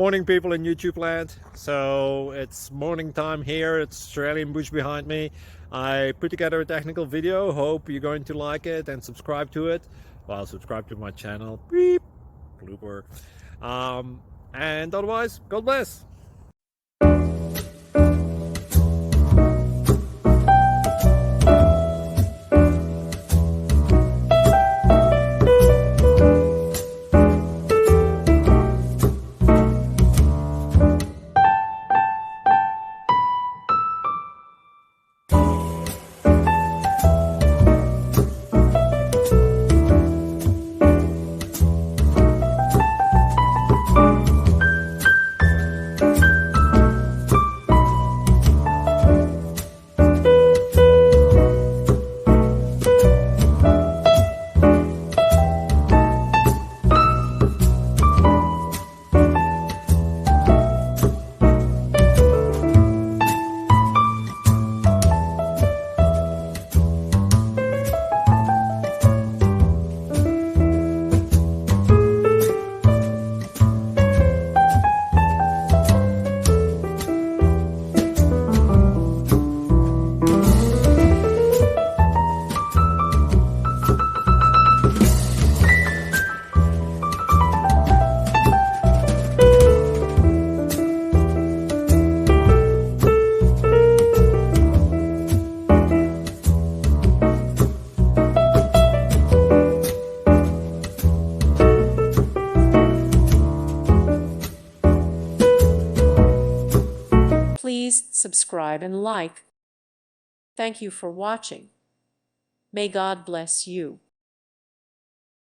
Morning people in YouTube land. So it's morning time here. It's Australian bush behind me. I put together a technical video. Hope you're going to like it and subscribe to it. Well, subscribe to my channel. Beep. Blooper. And otherwise, God bless. Please subscribe and like. Thank you for watching. May God bless you.